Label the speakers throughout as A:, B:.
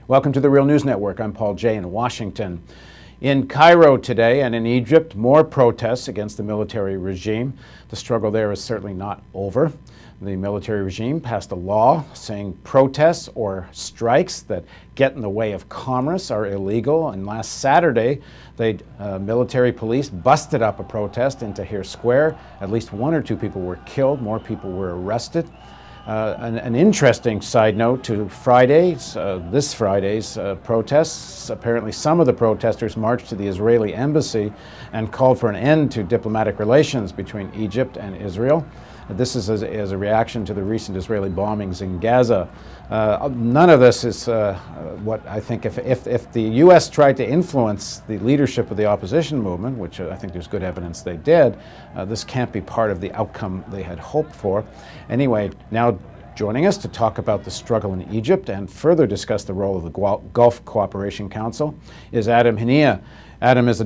A: Welcome to the Real News Network. I'm Paul Jay in Washington. In Cairo today and in Egypt, more protests against the military regime. The struggle there is certainly not over. The military regime passed a law saying protests or strikes that get in the way of commerce are illegal. And last Saturday, the military police busted up a protest in Tahrir Square. At least one or two people were killed. More people were arrested. An interesting side note to this Friday's protests. Apparently some of the protesters marched to the Israeli embassy and called for an end to diplomatic relations between Egypt and Israel. This is as a reaction to the recent Israeli bombings in Gaza. None of this is what I think, if the U.S. tried to influence the leadership of the opposition movement, which I think there's good evidence they did, this can't be part of the outcome they had hoped for. Anyway, now joining us to talk about the struggle in Egypt and further discuss the role of the Gulf Cooperation Council is Adam Hanieh. Adam is a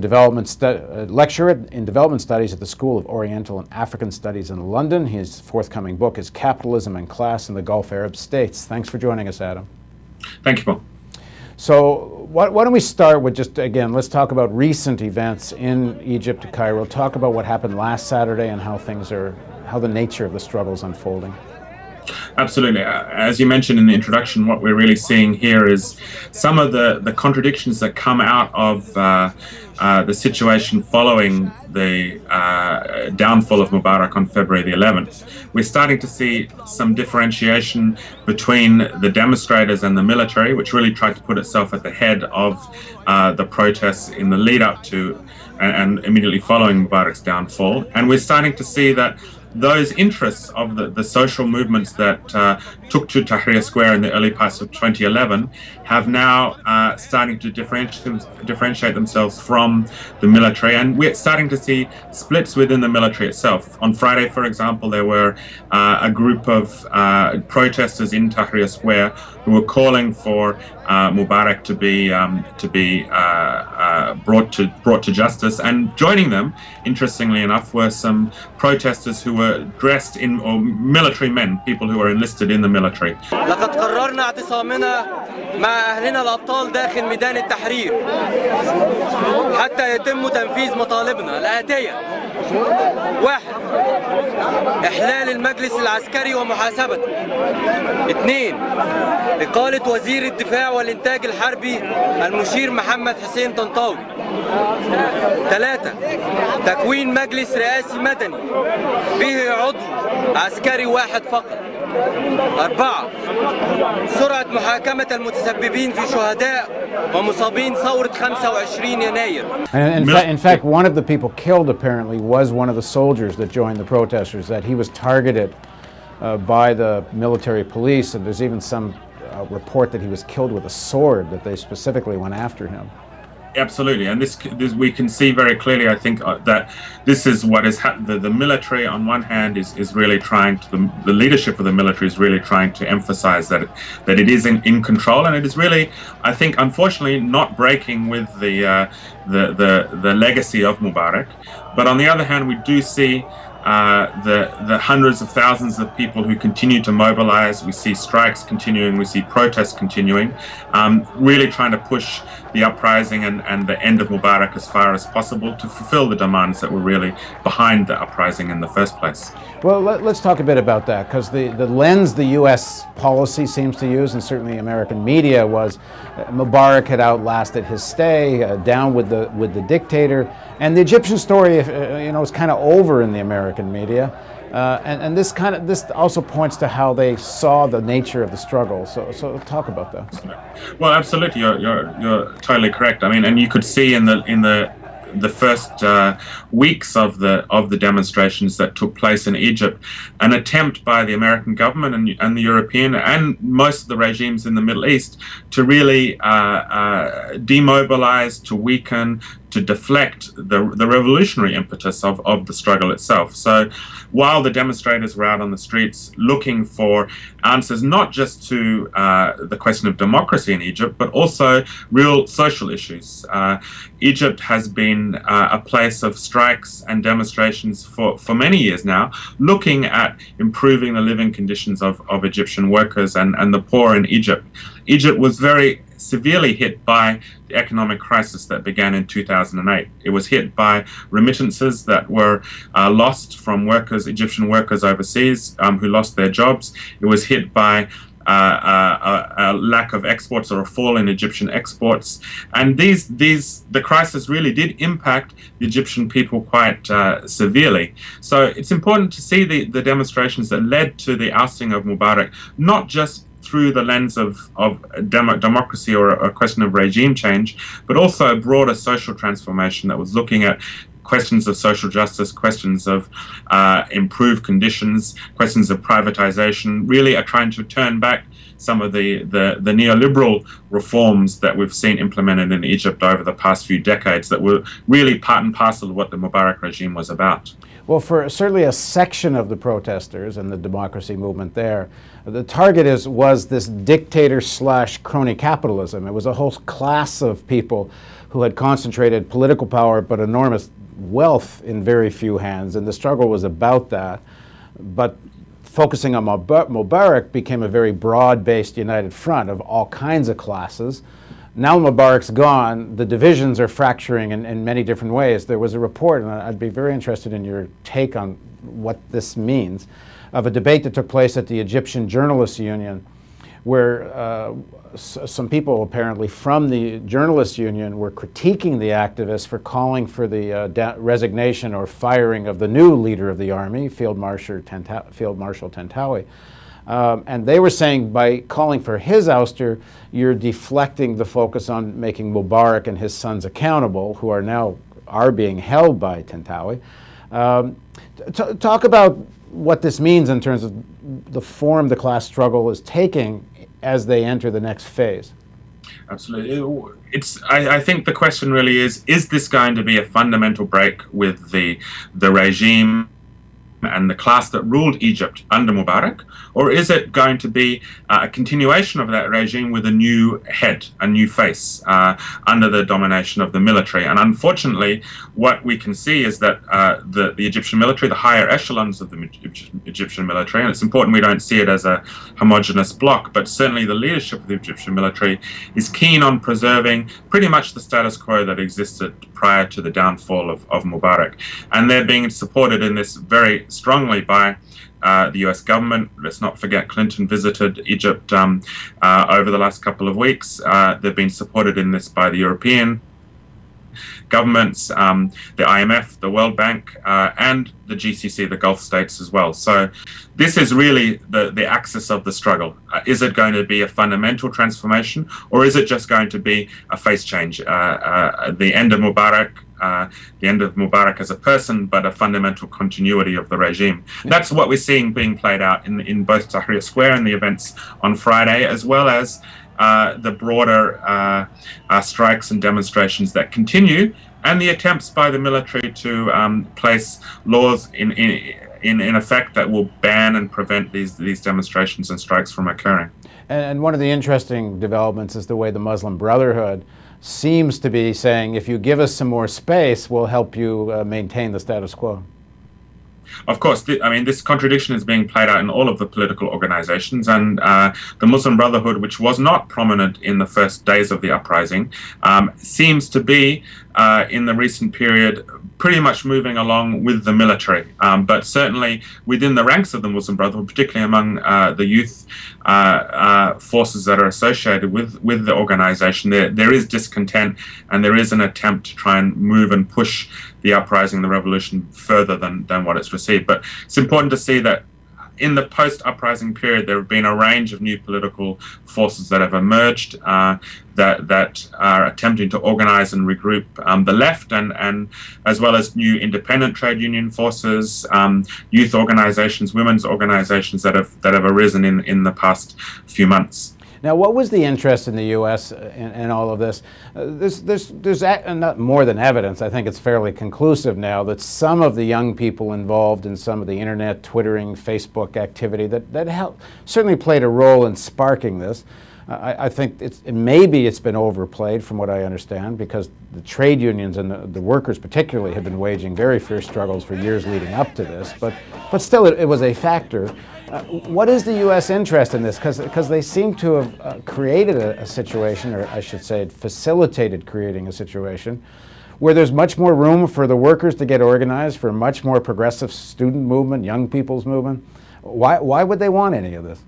A: lecturer in development studies at the School of Oriental and African Studies in London. His forthcoming book is Capitalism and Class in the Gulf Arab States. Thanks for joining us, Adam.
B: Thank you, Paul.
A: So why don't we start with just, again, let's talk about recent events in Egypt, Cairo. Talk about what happened last Saturday and how the nature of the struggle is unfolding.
B: Absolutely. As you mentioned in the introduction, what we're really seeing here is some of the contradictions that come out of the situation following the downfall of Mubarak on February the 11th. We're starting to see some differentiation between the demonstrators and the military, which really tried to put itself at the head of the protests in the lead up to and immediately following Mubarak's downfall. And we're starting to see that those interests of the social movements that took to Tahrir Square in the early parts of 2011 have now starting to differentiate themselves from the military, and we're starting to see splits within the military itself. On Friday, for example, there were a group of protesters in Tahrir Square who were calling for Mubarak to be brought to justice, and joining them, interestingly enough, were some protesters who were dressed in, or military men, people who were enlisted in the military.
C: لقد قررنا اعتصامنا مع أهلنا الأبطال داخل ميدان التحرير حتى يتم تنفيذ مطالبنا الآتية: 1. إحلال المجلس العسكري ومحاسبته. 2. إقالة وزير الدفاع والإنتاج الحربي المشير محمد حسين طنطاوي. 3. تكوين مجلس رئاسي مدني به عضو عسكري واحد فقط. 4. سرعة محاكمة المتسببين في شهداء ومصابين ثورة 25 يناير.
A: In fact, one of the people killed apparently was one of the soldiers that joined the protesters, that he was targeted by the military police, and there's even some report that he was killed with a sword, that they specifically went after him.
B: Absolutely, and this we can see very clearly, I think, that this is what is the military on one hand is really trying to, the leadership of the military is really trying to emphasize that it is in control, and it is really, I think, unfortunately not breaking with the legacy of Mubarak. But on the other hand, we do see the hundreds of thousands of people who continue to mobilize. We see strikes continuing, we see protests continuing, really trying to push the uprising and the end of Mubarak as far as possible to fulfill the demands that were really behind the uprising in the first place.
A: Well, let's talk a bit about that, because the lens the U.S. policy seems to use, and certainly American media, was Mubarak had outlasted his stay, down with the dictator, and the Egyptian story, is kind of over in the American media, and this also points to how they saw the nature of the struggle. So talk about that.
B: Well, absolutely, you're totally correct. I mean, and you could see in the first weeks of the demonstrations that took place in Egypt, an attempt by the American government and the European and most of the regimes in the Middle East to really demobilize, to weaken, to deflect the revolutionary impetus of the struggle itself. So while the demonstrators were out on the streets looking for answers not just to the question of democracy in Egypt, but also real social issues. Egypt has been a place of strikes and demonstrations for many years now, looking at improving the living conditions of Egyptian workers and the poor in Egypt. Egypt was very severely hit by the economic crisis that began in 2008. It was hit by remittances that were lost from workers, Egyptian workers overseas who lost their jobs. It was hit by a lack of exports or a fall in Egyptian exports, and the crisis really did impact the Egyptian people quite severely. So it's important to see the demonstrations that led to the ousting of Mubarak, not just through the lens of democracy or a question of regime change, but also a broader social transformation that was looking at questions of social justice, questions of improved conditions, questions of privatization, really are trying to turn back some of the neoliberal reforms that we've seen implemented in Egypt over the past few decades that were really part and parcel of what the Mubarak regime was about.
A: Well, for certainly a section of the protesters and the democracy movement there, the target was this dictator/crony capitalism. It was a whole class of people who had concentrated political power but enormous wealth in very few hands, and the struggle was about that. But focusing on Mubarak became a very broad-based united front of all kinds of classes. Now Mubarak's gone, the divisions are fracturing in many different ways. There was a report, and I'd be very interested in your take on what this means, of a debate that took place at the Egyptian Journalists Union, where some people apparently from the Journalists Union were critiquing the activists for calling for the resignation or firing of the new leader of the army, Field Marshal Tantawi. And they were saying by calling for his ouster, you're deflecting the focus on making Mubarak and his sons accountable, who are being held by Tantawi. Talk about what this means in terms of the form the class struggle is taking as they enter the next phase.
B: Absolutely. I think the question really is this going to be a fundamental break with the regime and the class that ruled Egypt under Mubarak, or is it going to be a continuation of that regime with a new head, a new face, under the domination of the military? And unfortunately, what we can see is that the Egyptian military, the higher echelons of the Egyptian military, and it's important we don't see it as a homogenous bloc, but certainly the leadership of the Egyptian military is keen on preserving pretty much the status quo that existed prior to the downfall of Mubarak. And they're being supported in this very strongly by the US government. Let's not forget Clinton visited Egypt over the last couple of weeks. They've been supported in this by the European governments, the IMF, the World Bank, and the GCC, the Gulf states as well. So this is really the axis of the struggle. Is it going to be a fundamental transformation, or is it just going to be a face change? The end of Mubarak as a person, but a fundamental continuity of the regime. That's what we're seeing being played out in both Tahrir Square and the events on Friday, as well as the broader strikes and demonstrations that continue, and the attempts by the military to place laws in effect that will ban and prevent these demonstrations and strikes from occurring.
A: And one of the interesting developments is the way the Muslim Brotherhood seems to be saying, if you give us some more space, we'll help you maintain the status quo.
B: Of course, this contradiction is being played out in all of the political organizations, and the Muslim Brotherhood, which was not prominent in the first days of the uprising, seems to be, in the recent period, pretty much moving along with the military. But certainly within the ranks of the Muslim Brotherhood, particularly among the youth forces that are associated with the organization, there is discontent, and there is an attempt to try and move and push the uprising, the revolution, further than what it's received. But it's important to see that in the post-uprising period, there have been a range of new political forces that have emerged that are attempting to organize and regroup the left, and as well as new independent trade union forces, youth organizations, women's organizations that have arisen in the past few months.
A: Now, what was the interest in the U.S. in all of this? There's not more than evidence. I think it's fairly conclusive now that some of the young people involved in some of the internet, Twittering, Facebook activity that certainly played a role in sparking this. I think maybe it's been overplayed from what I understand, because the trade unions and the workers particularly have been waging very fierce struggles for years leading up to this, but still it was a factor. What is the U.S. interest in this? Because they seem to have created a situation, or I should say facilitated creating a situation, where there's much more room for the workers to get organized, for a much more progressive student movement, young people's movement. Why would they want any of this?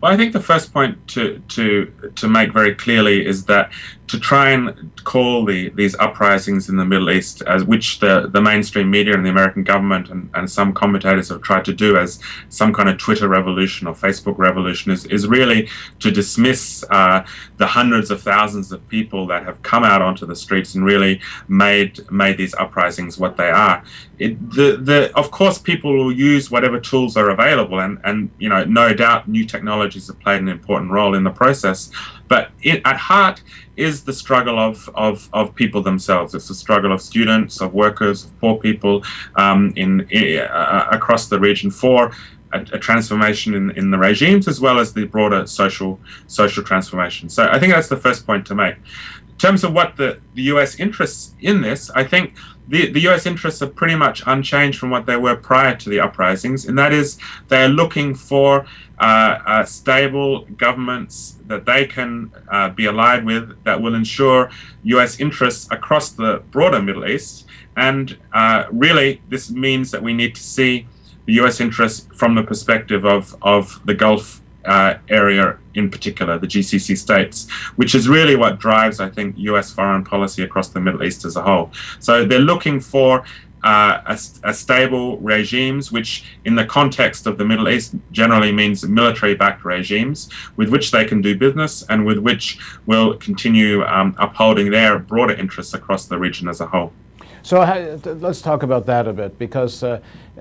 B: Well, I think the first point to make very clearly is that to try and call these uprisings in the Middle East, as which the mainstream media and the American government and some commentators have tried to do as some kind of Twitter revolution or Facebook revolution, is really to dismiss the hundreds of thousands of people that have come out onto the streets and really made these uprisings what they are. Of course, people will use whatever tools are available, and you know, no doubt new technologies have played an important role in the process. But at heart is the struggle of people themselves. It's the struggle of students, of workers, of poor people across the region for a transformation in the regimes, as well as the broader social transformation. So I think that's the first point to make. In terms of what the U.S. interests in this, I think the U.S. interests are pretty much unchanged from what they were prior to the uprisings, and that is they are looking for stable governments that they can be allied with, that will ensure U.S. interests across the broader Middle East. And really, this means that we need to see the U.S. interests from the perspective of the Gulf area in particular, the GCC states, which is really what drives, I think, U.S. foreign policy across the Middle East as a whole. So they're looking for a stable regimes, which in the context of the Middle East generally means military-backed regimes with which they can do business and with which will continue upholding their broader interests across the region as a whole.
A: So let's talk about that a bit, because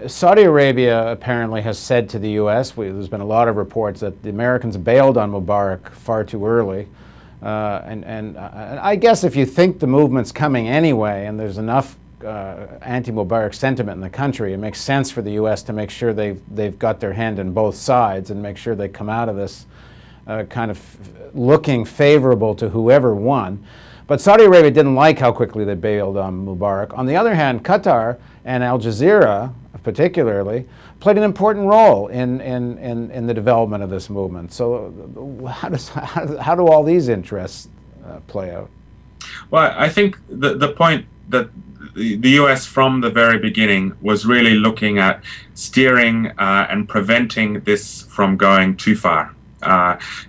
A: Saudi Arabia apparently has said to the U.S., there's been a lot of reports that the Americans bailed on Mubarak far too early. And I guess if you think the movement's coming anyway and there's enough anti-Mubarak sentiment in the country, it makes sense for the U.S. to make sure they've got their hand in both sides and make sure they come out of this kind of looking favorable to whoever won. But Saudi Arabia didn't like how quickly they bailed on Mubarak. On the other hand, Qatar and Al Jazeera, particularly, played an important role in the development of this movement. So how do all these interests play out?
B: Well, I think the point that the U.S. from the very beginning was really looking at steering and preventing this from going too far.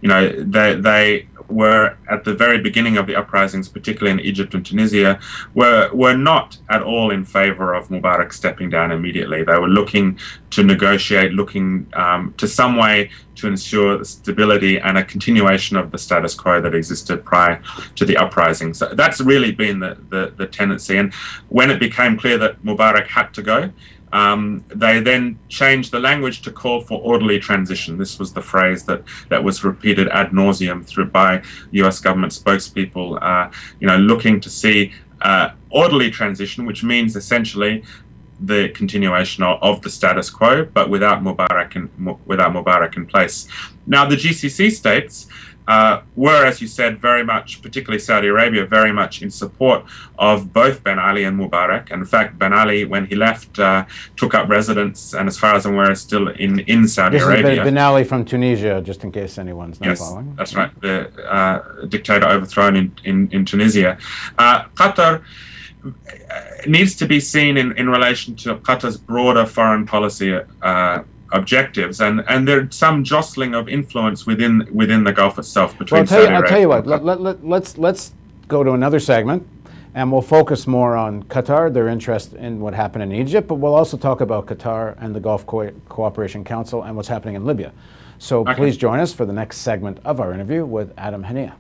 B: You know, they were at the very beginning of the uprisings, particularly in Egypt and Tunisia, were not at all in favor of Mubarak stepping down immediately. They were looking to negotiate, looking to some way to ensure the stability and a continuation of the status quo that existed prior to the uprising. So that's really been the tendency. And when it became clear that Mubarak had to go, they then changed the language to call for orderly transition. This was the phrase that was repeated ad nauseum by U.S. government spokespeople, you know, looking to see orderly transition, which means essentially the continuation of the status quo, but without Mubarak in place. Now, the GCC states were, as you said, very much, particularly Saudi Arabia, very much in support of both Ben Ali and Mubarak. And in fact, Ben Ali, when he left, took up residence, and as far as I'm aware, is still in Saudi Arabia.
A: This is Ben Ali from Tunisia, just in case anyone's not following.
B: That's right, the dictator overthrown in Tunisia. Qatar needs to be seen in relation to Qatar's broader foreign policy objectives, and there's some jostling of influence within the Gulf itself between Saudi Arabia. I'll tell you
A: what. Let's go to another segment, and we'll focus more on Qatar, their interest in what happened in Egypt, but we'll also talk about Qatar and the Gulf Cooperation Council and what's happening in Libya. So please join us for the next segment of our interview with Adam Hanieh.